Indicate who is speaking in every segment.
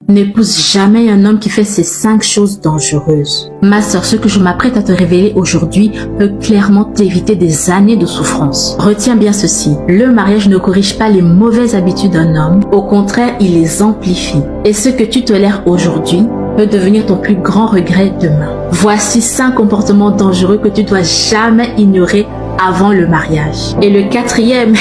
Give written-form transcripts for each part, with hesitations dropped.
Speaker 1: N'épouse jamais un homme qui fait ces 5 choses dangereuses. Ma sœur, ce que je m'apprête à te révéler aujourd'hui peut clairement t'éviter des années de souffrance. Retiens bien ceci, le mariage ne corrige pas les mauvaises habitudes d'un homme, au contraire, il les amplifie. Et ce que tu tolères aujourd'hui peut devenir ton plus grand regret demain. Voici 5 comportements dangereux que tu dois jamais ignorer avant le mariage. Et le 4e,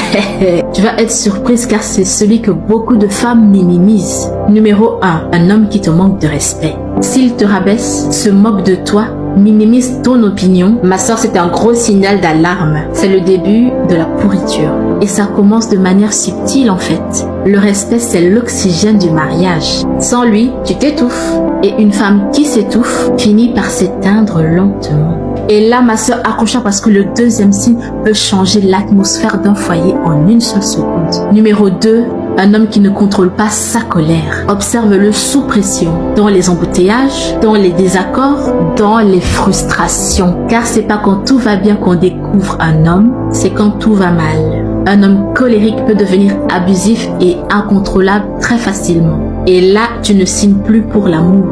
Speaker 1: tu vas être surprise car c'est celui que beaucoup de femmes minimisent. Numéro 1, un homme qui te manque de respect. S'il te rabaisse, se moque de toi, minimise ton opinion, ma soeur, c'est un gros signal d'alarme. C'est le début de la pourriture. Et ça commence de manière subtile en fait. Le respect, c'est l'oxygène du mariage. Sans lui, tu t'étouffes. Et une femme qui s'étouffe finit par s'éteindre lentement. Et là, ma soeur, accroche-toi parce que le 2e signe peut changer l'atmosphère d'un foyer en une seule seconde. Numéro 2, un homme qui ne contrôle pas sa colère. Observe-le sous pression, dans les embouteillages, dans les désaccords, dans les frustrations. Car c'est pas quand tout va bien qu'on découvre un homme, c'est quand tout va mal. Un homme colérique peut devenir abusif et incontrôlable très facilement. Et là, tu ne signes plus pour l'amour.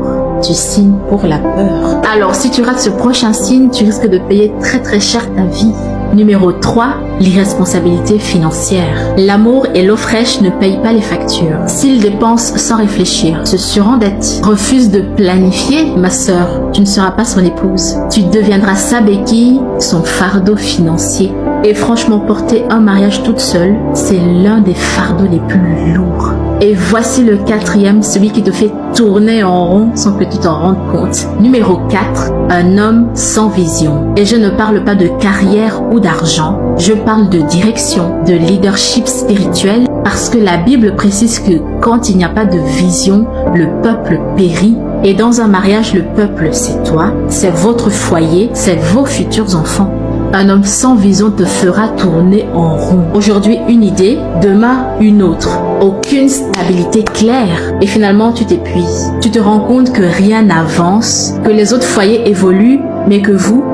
Speaker 1: Tu signes pour la peur. Alors, si tu rates ce prochain signe, tu risques de payer très cher ta vie. Numéro 3, l'irresponsabilité financière. L'amour et l'eau fraîche ne payent pas les factures. S'il dépense sans réfléchir, se surendette, refuse de planifier, ma sœur, tu ne seras pas son épouse. Tu deviendras sa béquille, son fardeau financier. Et franchement, porter un mariage toute seule, c'est l'un des fardeaux les plus lourds. Et voici le 4e, celui qui te fait tourner en rond sans que tu t'en rendes compte. Numéro 4, un homme sans vision. Et je ne parle pas de carrière ou d'argent, je parle de direction, de leadership spirituel, parce que la Bible précise que quand il n'y a pas de vision, le peuple périt. Et dans un mariage, le peuple, c'est toi, c'est votre foyer, c'est vos futurs enfants. Un homme sans vision te fera tourner en rond. Aujourd'hui, une idée, demain, une autre. Aucune stabilité claire. Et finalement, tu t'épuises. Tu te rends compte que rien n'avance, que les autres foyers évoluent, mais que vous...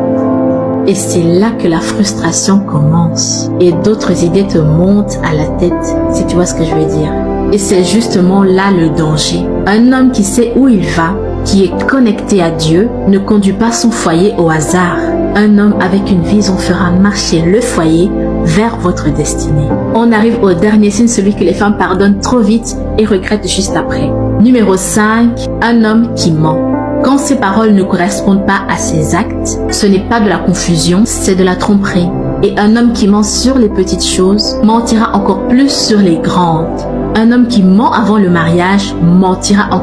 Speaker 1: Et c'est là que la frustration commence. Et d'autres idées te montent à la tête, si tu vois ce que je veux dire. Et c'est justement là le danger. Un homme qui sait où il va, qui est connecté à Dieu, ne conduit pas son foyer au hasard. Un homme avec une vision fera marcher le foyer vers votre destinée. On arrive au dernier signe, celui que les femmes pardonnent trop vite et regrettent juste après. Numéro 5, un homme qui ment. Quand ses paroles ne correspondent pas à ses actes, ce n'est pas de la confusion, c'est de la tromperie. Et un homme qui ment sur les petites choses mentira encore plus sur les grandes. Un homme qui ment avant le mariage mentira encore